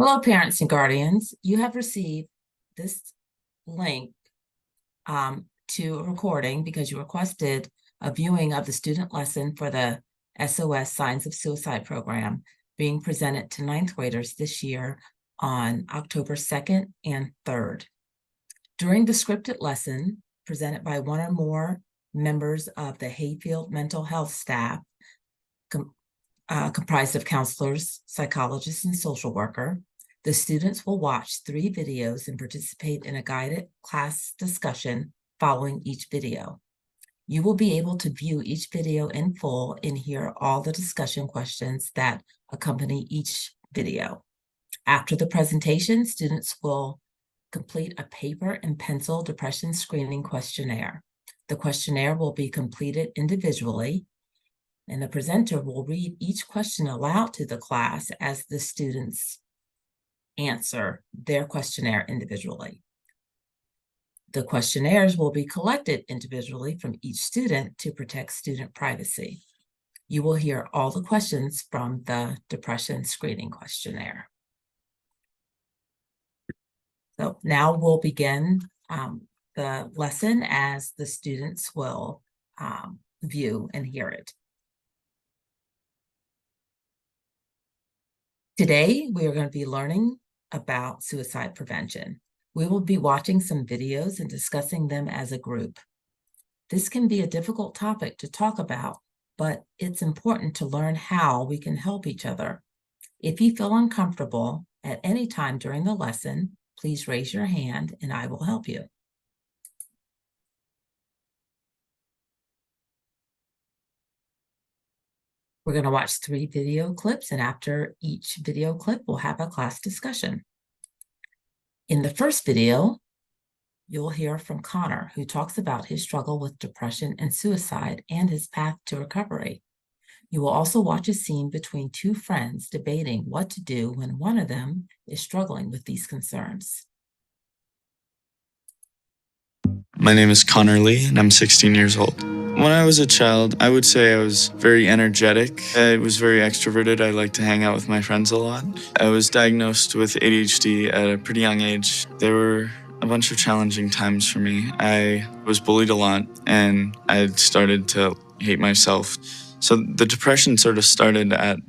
Hello, parents and guardians. You have received this link to a recording because you requested a viewing of the student lesson for the SOS Signs of Suicide program being presented to ninth graders this year on October 2nd and 3rd. During the scripted lesson presented by one or more members of the Hayfield mental health staff, comprised of counselors, psychologists, and social worker, the students will watch 3 videos and participate in a guided class discussion following each video. You will be able to view each video in full and hear all the discussion questions that accompany each video. After the presentation, students will complete a paper and pencil depression screening questionnaire. The questionnaire will be completed individually, and the presenter will read each question aloud to the class as the students answer their questionnaire individually. The questionnaires will be collected individually from each student to protect student privacy. You will hear all the questions from the depression screening questionnaire. So now we'll begin the lesson as the students will view and hear it. Today, we are going to be learning about suicide prevention. We will be watching some videos and discussing them as a group. This can be a difficult topic to talk about, but it's important to learn how we can help each other. If you feel uncomfortable at any time during the lesson, please raise your hand and I will help you. We're going to watch 3 video clips, and after each video clip, we'll have a class discussion. In the first video, you'll hear from Connor, who talks about his struggle with depression and suicide and his path to recovery. You will also watch a scene between 2 friends debating what to do when one of them is struggling with these concerns. My name is Connor Lee, and I'm 16 years old. When I was a child, I would say I was very energetic. I was very extroverted. I liked to hang out with my friends a lot. I was diagnosed with ADHD at a pretty young age. There were a bunch of challenging times for me. I was bullied a lot, and I started to hate myself. So the depression sort of started at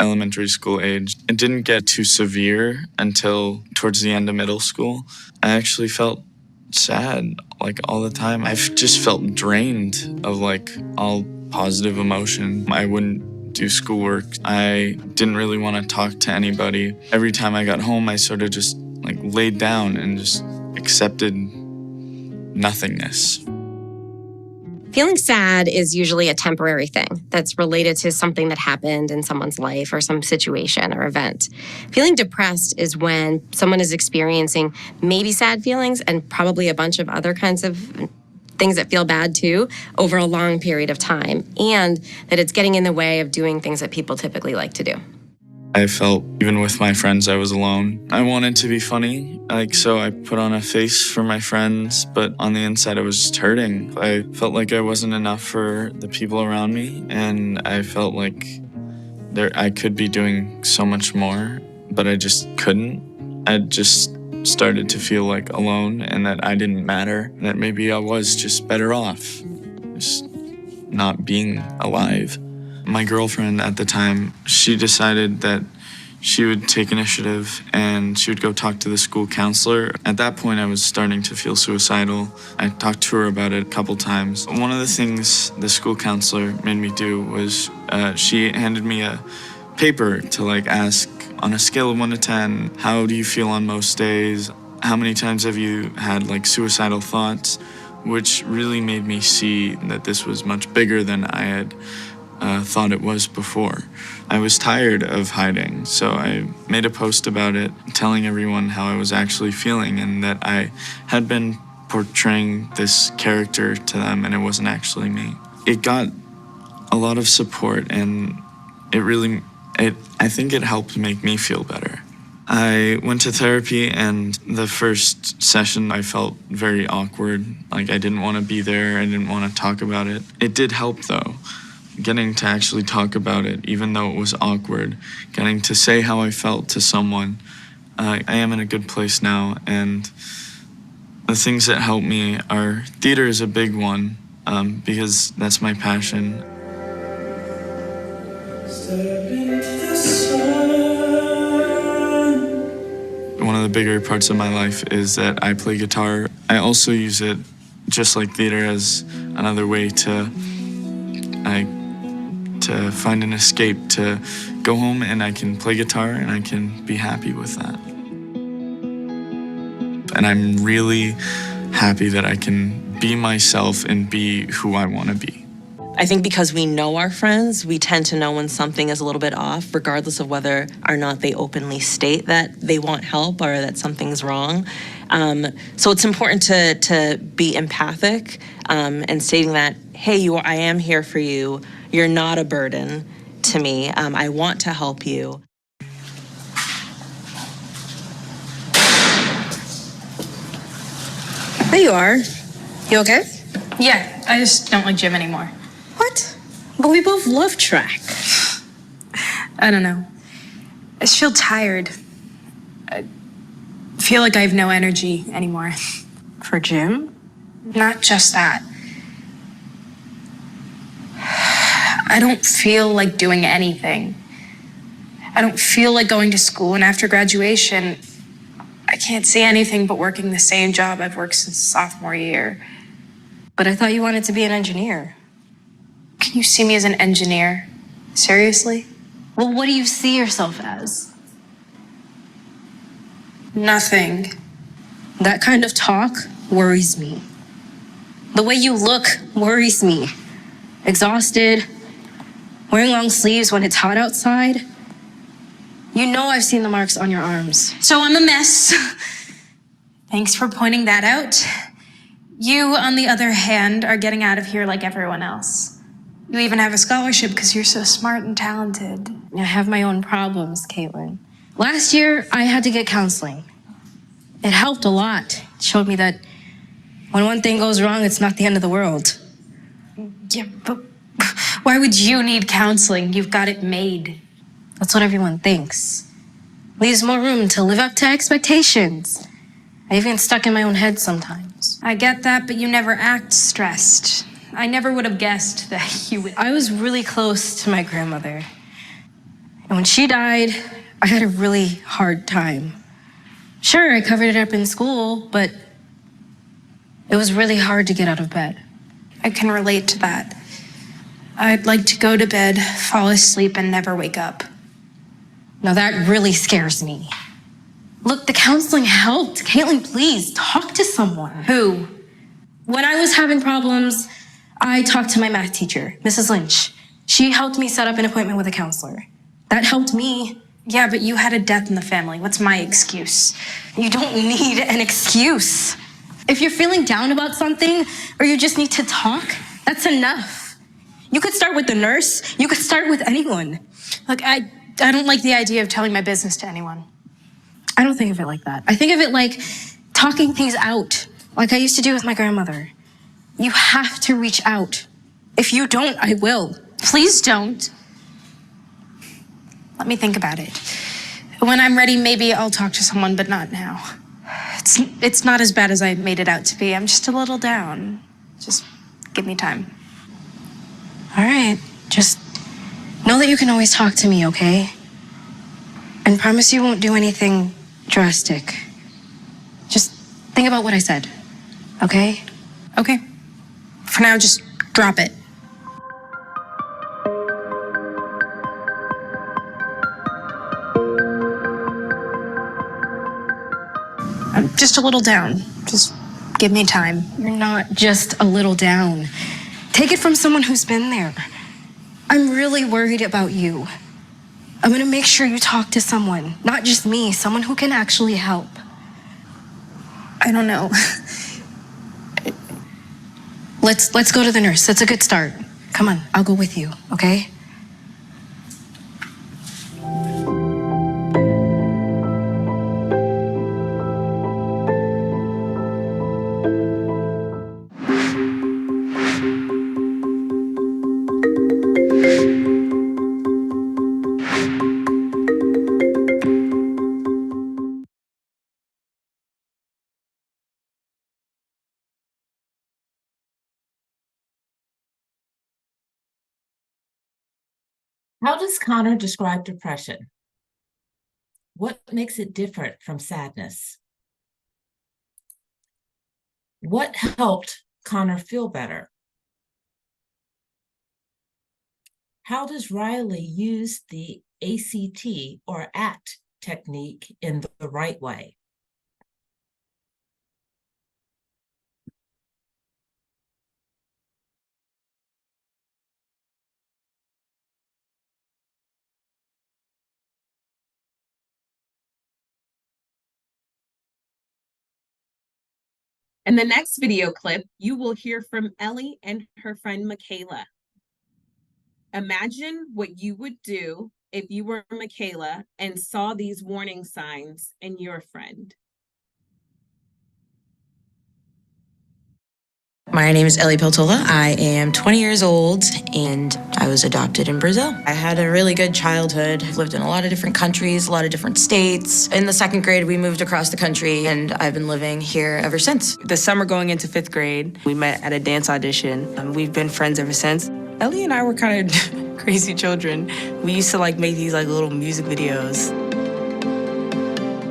elementary school age. It didn't get too severe until towards the end of middle school. I actually felt sad all the time. I've just felt drained of all positive emotion. I wouldn't do schoolwork. I didn't really want to talk to anybody. Every time I got home, I sort of just laid down and just accepted nothingness. Feeling sad is usually a temporary thing that's related to something that happened in someone's life or some situation or event. Feeling depressed is when someone is experiencing maybe sad feelings and probably a bunch of other kinds of things that feel bad too over a long period of time, and that it's getting in the way of doing things that people typically like to do. I felt, even with my friends, I was alone. I wanted to be funny, so I put on a face for my friends, but on the inside I was just hurting. I felt like I wasn't enough for the people around me, and I felt like I could be doing so much more, but I just couldn't. I just started to feel alone, and that I didn't matter, and that maybe I was just better off just not being alive. My girlfriend at the time, she decided that she would take initiative and she would go talk to the school counselor. At that point, I was starting to feel suicidal. I talked to her about it a couple times. One of the things the school counselor made me do was she handed me a paper to ask, on a scale of 1 to 10, how do you feel on most days? How many times have you had suicidal thoughts? Which really made me see that this was much bigger than I had thought it was before. I was tired of hiding, so I made a post about it, telling everyone how I was actually feeling and that I had been portraying this character to them and it wasn't actually me. It got a lot of support, and I think it helped make me feel better. I went to therapy, and the first session I felt very awkward. I didn't want to be there. I didn't want to talk about it. It did help though. Getting to actually talk about it, even though it was awkward, getting to say how I felt to someone I am in a good place now, and the things that help me are theater is a big one, because that's my passion. One of the bigger parts of my life is that I play guitar. I also use it, just like theater, as another way to find an escape, to go home and I can play guitar and I can be happy with that. And I'm really happy that I can be myself and be who I want to be. I think because we know our friends, we tend to know when something is a little bit off, regardless of whether or not they openly state that they want help or that something's wrong. So it's important to be empathic and stating that, hey, I am here for you. You're not a burden to me. I want to help you. There you are. You okay? Yeah, I just don't like gym anymore. What? But we both love track. I don't know. I just feel tired. I feel like I have no energy anymore. For gym? Not just that. I don't feel like doing anything. I don't feel like going to school, and after graduation, I can't see anything but working the same job I've worked since sophomore year. But I thought you wanted to be an engineer. Can you see me as an engineer? Seriously? Well, what do you see yourself as? Nothing. That kind of talk worries me. The way you look worries me. Exhausted, wearing long sleeves when it's hot outside. You know I've seen the marks on your arms. So I'm a mess. Thanks for pointing that out. You, on the other hand, are getting out of here like everyone else. You even have a scholarship because you're so smart and talented. I have my own problems, Caitlin. Last year, I had to get counseling. It helped a lot. It showed me that when one thing goes wrong, it's not the end of the world. Yeah, but why would you need counseling? You've got it made. That's what everyone thinks. Leaves more room to live up to expectations. I even get stuck in my own head sometimes. I get that, but you never act stressed. I never would have guessed that you would. I was really close to my grandmother. And when she died, I had a really hard time. Sure, I covered it up in school, but it was really hard to get out of bed. I can relate to that. I'd like to go to bed, fall asleep, and never wake up. Now that really scares me. Look, the counseling helped. Caitlin, please, talk to someone. Who? When I was having problems, I talked to my math teacher, Mrs. Lynch. She helped me set up an appointment with a counselor. That helped me. Yeah, but you had a death in the family. What's my excuse? You don't need an excuse. If you're feeling down about something or you just need to talk, that's enough. You could start with the nurse. You could start with anyone. Look, I don't like the idea of telling my business to anyone. I don't think of it like that. I think of it like talking things out, like I used to do with my grandmother. You have to reach out. If you don't, I will. Please don't. Let me think about it. When I'm ready, maybe I'll talk to someone, but not now. It's not as bad as I made it out to be. I'm just a little down. Just give me time. All right. Just know that you can always talk to me, okay? And promise you won't do anything drastic. Just think about what I said, okay? Okay. For now, just drop it. I'm just a little down. Just give me time. You're not just a little down. Take it from someone who's been there. I'm really worried about you. I'm gonna make sure you talk to someone, not just me, someone who can actually help. I don't know. Let's go to the nurse. That's a good start. Come on, I'll go with you, okay? How does Connor describe depression? What makes it different from sadness? What helped Connor feel better? How does Riley use the ACT or ACT technique in the right way? In the next video clip, you will hear from Ellie and her friend Michaela. Imagine what you would do if you were Michaela and saw these warning signs in your friend. My name is Ellie Peltola. I am 20 years old and I was adopted in Brazil. I had a really good childhood. Lived in a lot of different countries, a lot of different states. In the second grade, we moved across the country and I've been living here ever since. The summer going into fifth grade, we met at a dance audition. We've been friends ever since. Ellie and I were kind of crazy children. We used to make these little music videos.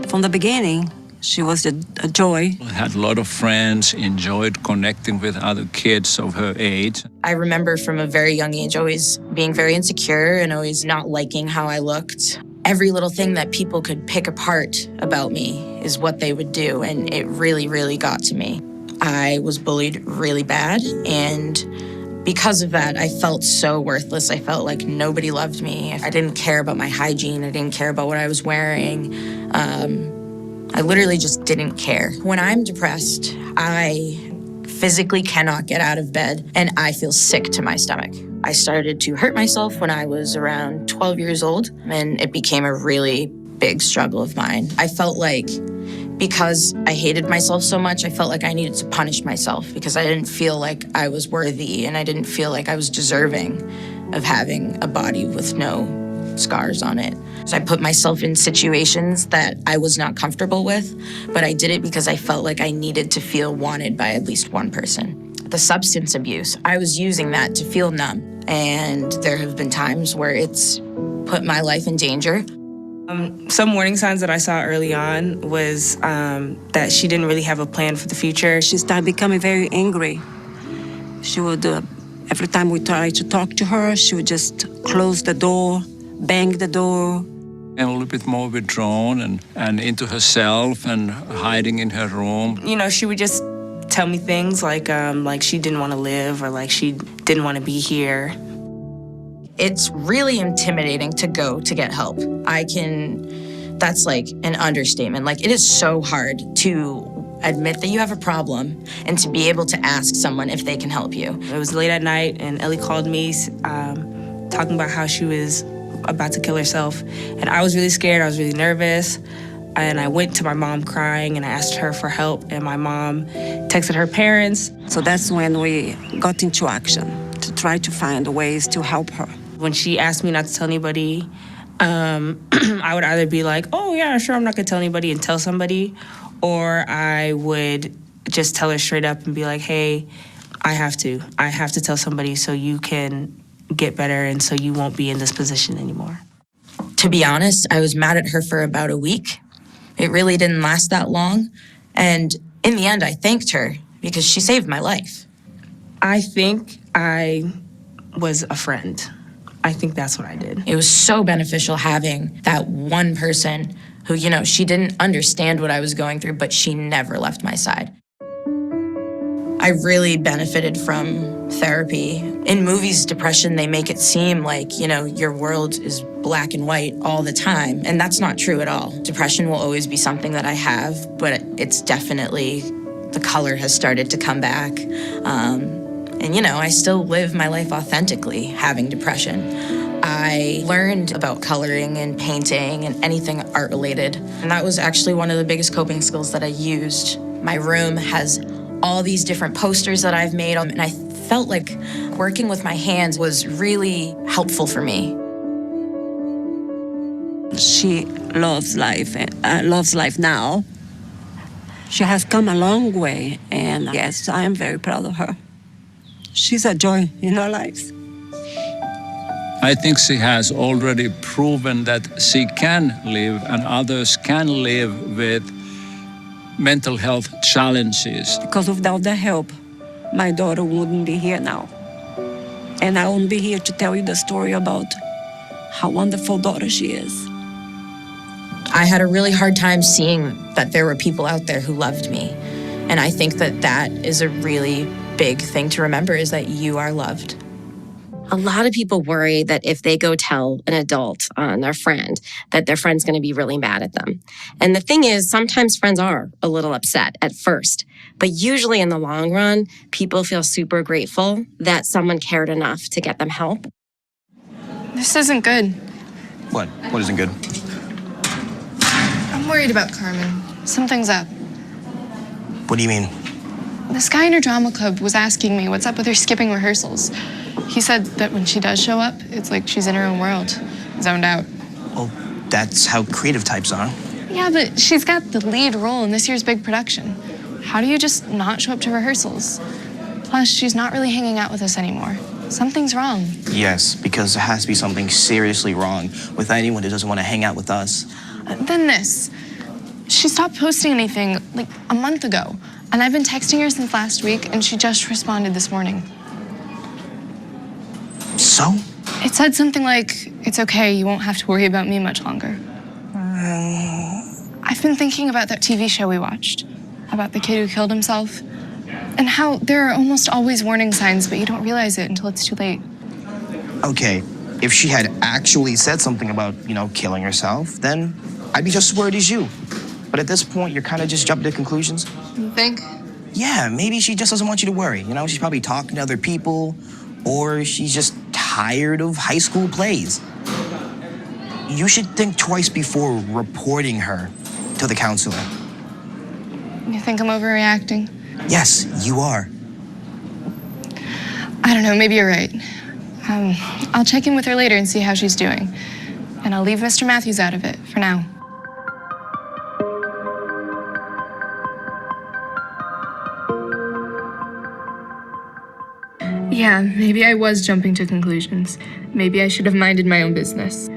From the beginning, she was a joy. I had a lot of friends, enjoyed connecting with other kids of her age. I remember from a very young age always being very insecure and always not liking how I looked. Every little thing that people could pick apart about me is what they would do, and it really, really got to me. I was bullied really bad, and because of that, I felt so worthless. I felt like nobody loved me. I didn't care about my hygiene. I didn't care about what I was wearing. I literally just didn't care. When I'm depressed, I physically cannot get out of bed and I feel sick to my stomach. I started to hurt myself when I was around 12 years old, and it became a really big struggle of mine. I felt like because I hated myself so much, I felt like I needed to punish myself because I didn't feel like I was worthy and I didn't feel like I was deserving of having a body with no scars on it. So I put myself in situations that I was not comfortable with, but I did it because I felt like I needed to feel wanted by at least one person. The substance abuse, I was using that to feel numb, and there have been times where it's put my life in danger. Some warning signs that I saw early on was that she didn't really have a plan for the future. She started becoming very angry. She would, every time we tried to talk to her, she would just close the door, bang the door. And a little bit more withdrawn and into herself and hiding in her room. You know, she would just tell me things like she didn't want to live or like she didn't want to be here. It's really intimidating to go to get help. That's like an understatement. Like, it is so hard to admit that you have a problem and to be able to ask someone if they can help you. It was late at night and Ellie called me talking about how she was about to kill herself. And I was really scared, I was really nervous. And I went to my mom crying and I asked her for help, and my mom texted her parents. So that's when we got into action to try to find ways to help her. When she asked me not to tell anybody, I would either be like, oh yeah, sure, I'm not gonna tell anybody and tell somebody, or I would just tell her straight up and be like, hey, I have to tell somebody so you can get better and so you won't be in this position anymore. To be honest, I was mad at her for about a week. It really didn't last that long. And in the end, I thanked her because she saved my life. I think I was a friend. I think that's what I did. It was so beneficial having that one person who, she didn't understand what I was going through, but she never left my side. I really benefited from therapy. In movies, depression, they make it seem like, your world is black and white all the time. And that's not true at all. Depression will always be something that I have, but it's definitely, the color has started to come back. And I still live my life authentically having depression. I learned about coloring and painting and anything art related. And that was actually one of the biggest coping skills that I used. My room has all these different posters that I've made, and I felt like working with my hands was really helpful for me. She loves life now. She has come a long way, and yes, I am very proud of her. She's a joy in our lives. I think she has already proven that she can live and others can live with mental health challenges. Because without the help, my daughter wouldn't be here now. And I won't be here to tell you the story about how wonderful daughter she is. I had a really hard time seeing that there were people out there who loved me. And I think that that is a really big thing to remember, is that you are loved. A lot of people worry that if they go tell an adult on their friend, that their friend's going to be really mad at them. And the thing is, sometimes friends are a little upset at first, but usually in the long run, people feel super grateful that someone cared enough to get them help. This isn't good. What? What isn't good? I'm worried about Carmen. Something's up. What do you mean? This guy in her drama club was asking me what's up with her skipping rehearsals. He said that when she does show up, it's like she's in her own world, zoned out. Well, that's how creative types are. Yeah, but she's got the lead role in this year's big production. How do you just not show up to rehearsals? Plus, she's not really hanging out with us anymore. Something's wrong. Yes, because there has to be something seriously wrong with anyone who doesn't want to hang out with us. Then this. She stopped posting anything like a month ago, and I've been texting her since last week, and she just responded this morning. So? It said something like, "It's okay, you won't have to worry about me much longer." I've been thinking about that TV show we watched, about the kid who killed himself, and how there are almost always warning signs, but you don't realize it until it's too late. Okay, if she had actually said something about, killing herself, then I'd be just as worried as you. But at this point, you're kind of just jumping to conclusions. You think? Yeah, maybe she just doesn't want you to worry. She's probably talking to other people, or she's just tired of high school plays. You should think twice before reporting her to the counselor. You think I'm overreacting? Yes, you are. I don't know, maybe you're right. I'll check in with her later and see how she's doing. And I'll leave Mr. Matthews out of it for now. Yeah, maybe I was jumping to conclusions. Maybe I should have minded my own business.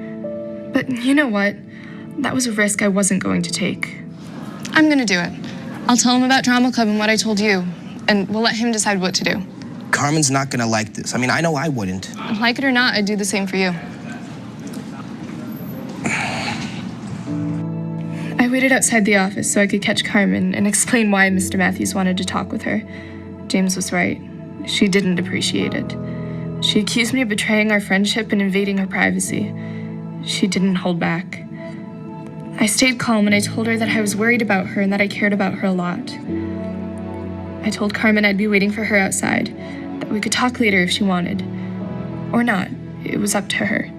But you know what? That was a risk I wasn't going to take. I'm gonna do it. I'll tell him about Drama Club and what I told you, and we'll let him decide what to do. Carmen's not gonna like this. I know I wouldn't. Like it or not, I'd do the same for you. I waited outside the office so I could catch Carmen and explain why Mr. Matthews wanted to talk with her. James was right. She didn't appreciate it. She accused me of betraying our friendship and invading her privacy. She didn't hold back. I stayed calm and I told her that I was worried about her and that I cared about her a lot. I told Carmen I'd be waiting for her outside, that we could talk later if she wanted. Or not. It was up to her.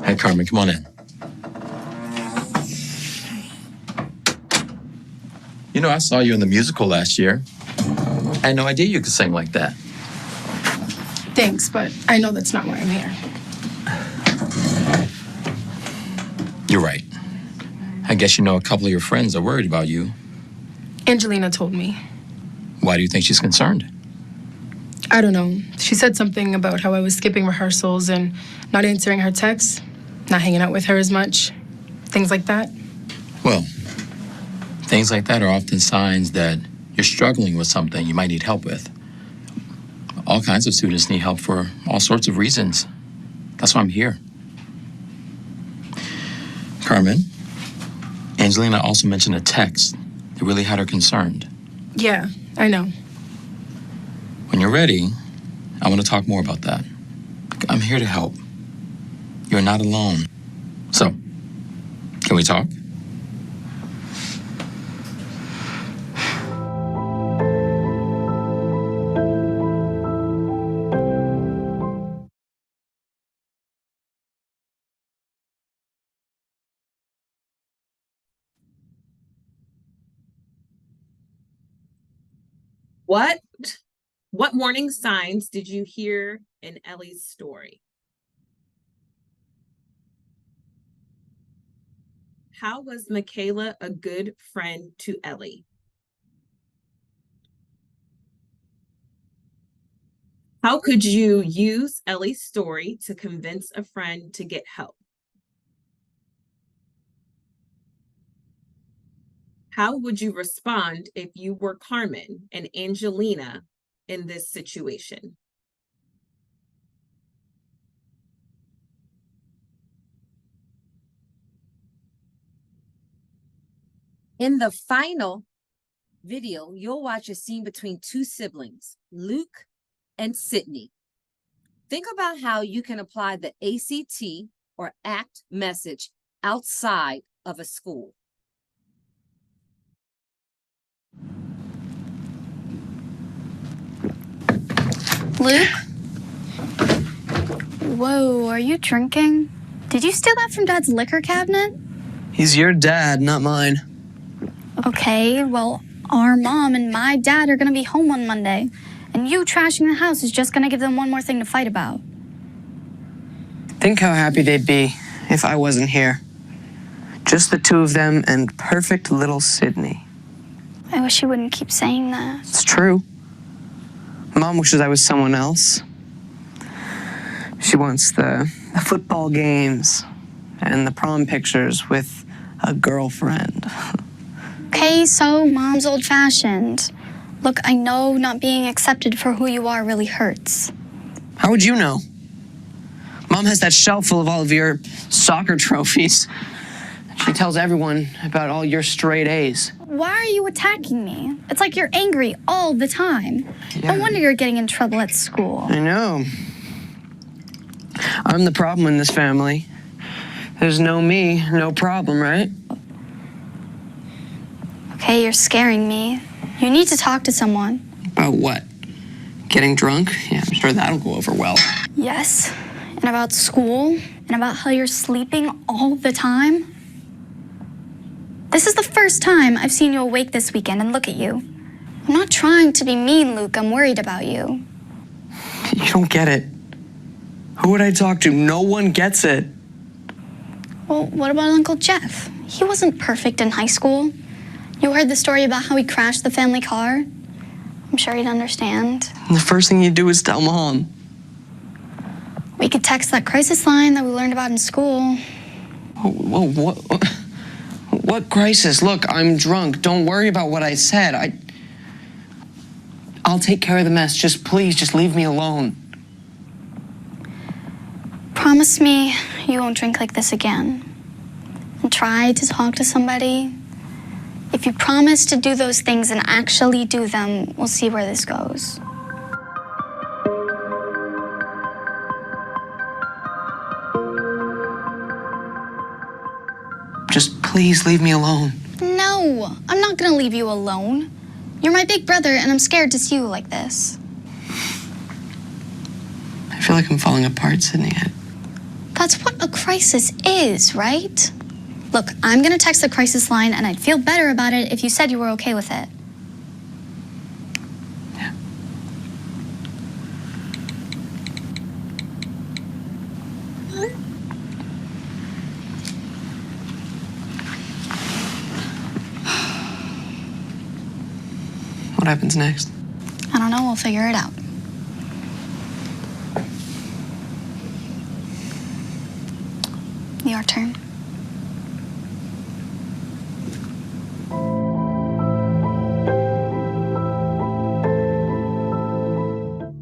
Hey, Carmen, come on in. I saw you in the musical last year. I had no idea you could sing like that. Thanks, but I know that's not why I'm here. You're right. I guess a couple of your friends are worried about you. Angelina told me. Why do you think she's concerned? I don't know. She said something about how I was skipping rehearsals and not answering her texts, not hanging out with her as much, things like that. Well, things like that are often signs that you're struggling with something you might need help with. All kinds of students need help for all sorts of reasons. That's why I'm here. Carmen, Angelina also mentioned a text that really had her concerned. Yeah, I know. When you're ready, I want to talk more about that. I'm here to help. You're not alone. So, can we talk? What warning signs did you hear in Ellie's story? How was Michaela a good friend to Ellie? How could you use Ellie's story to convince a friend to get help? How would you respond if you were Carmen and Angelina in this situation? In the final video, you'll watch a scene between two siblings, Luke and Sydney. Think about how you can apply the ACT or ACT message outside of a school. Luke? Whoa, are you drinking? Did you steal that from Dad's liquor cabinet? He's your dad, not mine. Okay, well, our mom and my dad are gonna be home on Monday, and you trashing the house is just gonna give them one more thing to fight about. Think how happy they'd be if I wasn't here. Just the two of them and perfect little Sydney. I wish you wouldn't keep saying that. It's true. Mom wishes I was someone else. She wants the football games and the prom pictures with a girlfriend. Okay, so Mom's old-fashioned. Look, I know not being accepted for who you are really hurts. How would you know? Mom has that shelf full of all of your soccer trophies. She tells everyone about all your straight A's. Why are you attacking me? It's like you're angry all the time. No wonder you're getting in trouble at school. I know. I'm the problem in this family. There's no me, no problem, right? Okay, you're scaring me. You need to talk to someone. About what? Getting drunk? Yeah, I'm sure that'll go over well. Yes, and about school, and about how you're sleeping all the time. This is the first time I've seen you awake this weekend, and look at you. I'm not trying to be mean, Luke. I'm worried about you. You don't get it. Who would I talk to? No one gets it. Well, what about Uncle Jeff? He wasn't perfect in high school. You heard the story about how he crashed the family car? I'm sure he'd understand. And the first thing you do is tell Mom. We could text that crisis line that we learned about in school. Whoa, what crisis? Look, I'm drunk. Don't worry about what I said. I'll take care of the mess. Please, just leave me alone. Promise me you won't drink like this again. And try to talk to somebody. If you promise to do those things and actually do them, we'll see where this goes. Just please leave me alone. No, I'm not gonna leave you alone. You're my big brother, and I'm scared to see you like this. I feel like I'm falling apart, Sydney. That's what a crisis is, right? Look, I'm gonna text the crisis line, and I'd feel better about it if you said you were okay with it. Yeah. What happens next? I don't know, we'll figure it out. Your turn.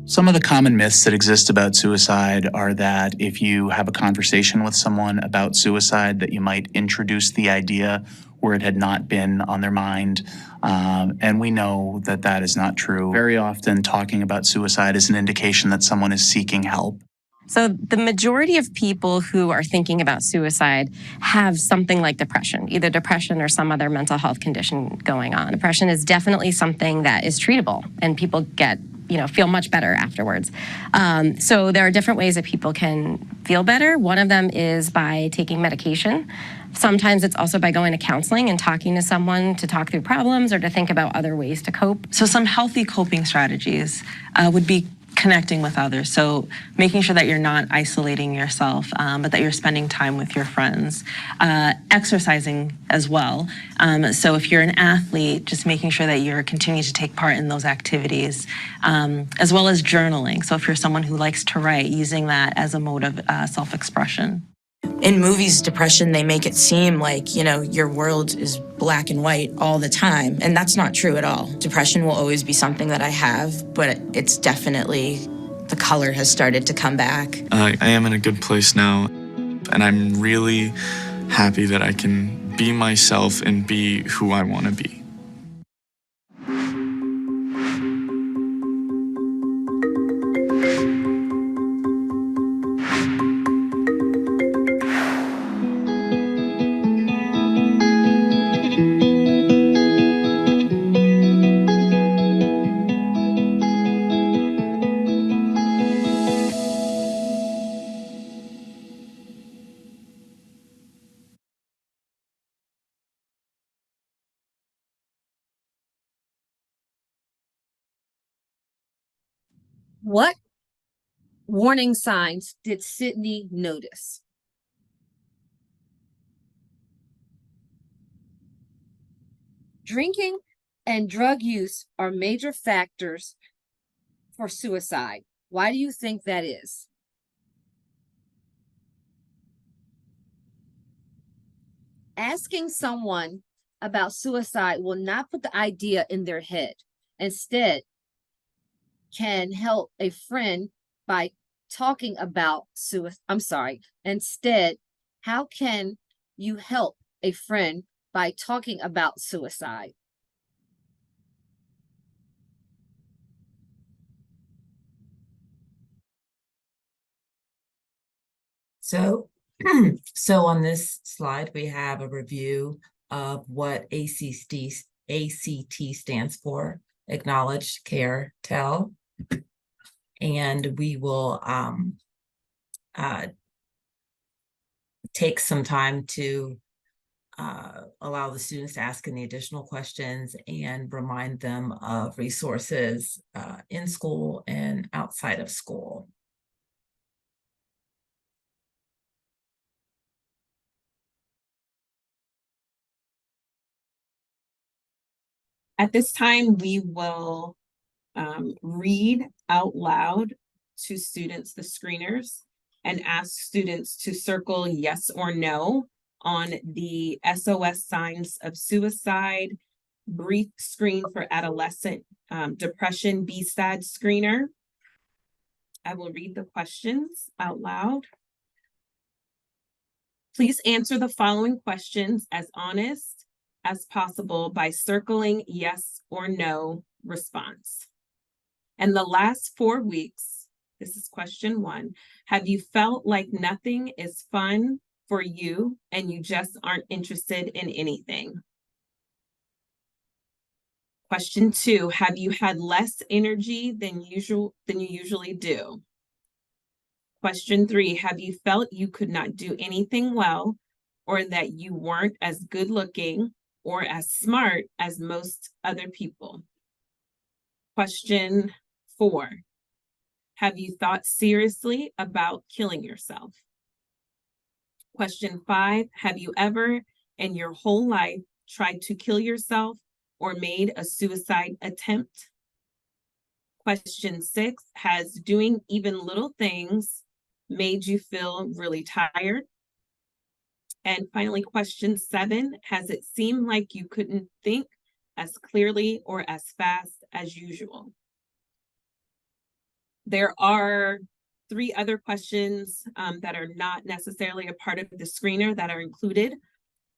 Some of the common myths that exist about suicide are that if you have a conversation with someone about suicide, that you might introduce the idea where it had not been on their mind. And we know that that is not true. Very often, talking about suicide is an indication that someone is seeking help. So the majority of people who are thinking about suicide have something like depression, either depression or some other mental health condition going on. Depression is definitely something that is treatable, and people feel much better afterwards. So there are different ways that people can feel better. One of them is by taking medication. Sometimes it's also by going to counseling and talking to someone to talk through problems or to think about other ways to cope. So some healthy coping strategies would be connecting with others. So making sure that you're not isolating yourself, but that you're spending time with your friends. Exercising as well. So if you're an athlete, just making sure that you're continuing to take part in those activities, as well as journaling. So if you're someone who likes to write, using that as a mode of self-expression. In movies, depression, they make it seem like, your world is black and white all the time. And that's not true at all. Depression will always be something that I have, but it's definitely, the color has started to come back. I am in a good place now, and I'm really happy that I can be myself and be who I want to be. What warning signs did Sydney notice? Drinking and drug use are major factors for suicide. Why do you think that is? Asking someone about suicide will not put the idea in their head. Instead, can help a friend by talking about suicide. Instead, how can you help a friend by talking about suicide? So, so on this slide, we have a review of what ACT stands for: acknowledge, care, tell. And we will take some time to allow the students to ask any additional questions and remind them of resources in school and outside of school. At this time, we will read out loud to students the screeners and ask students to circle yes or no on the SOS signs of suicide, brief screen for adolescent depression, BSAD screener. I will read the questions out loud. Please answer the following questions as honest as possible by circling yes or no response. In the last 4 weeks, this is question 1, have you felt like nothing is fun for you and you just aren't interested in anything? Question 2, have you had less energy than you usually do? Question 3, have you felt you could not do anything well, or that you weren't as good looking or as smart as most other people? Question 4, have you thought seriously about killing yourself? Question 5, have you ever in your whole life tried to kill yourself or made a suicide attempt? Question 6, has doing even little things made you feel really tired? And finally, question 7, has it seemed like you couldn't think as clearly or as fast as usual? There are 3 other questions that are not necessarily a part of the screener that are included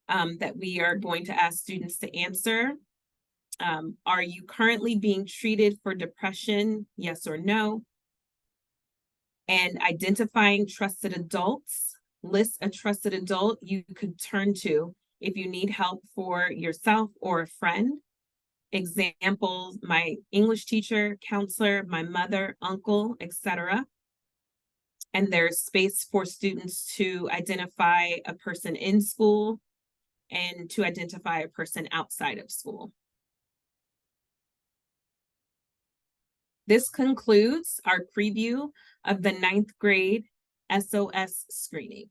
that we are going to ask students to answer. Are you currently being treated for depression? Yes or no? And identifying trusted adults. List a trusted adult you could turn to if you need help for yourself or a friend. Examples, my English teacher, counselor, my mother, uncle, etc. And there's space for students to identify a person in school and to identify a person outside of school. This concludes our preview of the 9th grade SOS screening.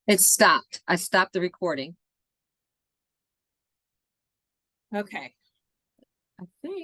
It stopped. I stopped the recording. Okay. I think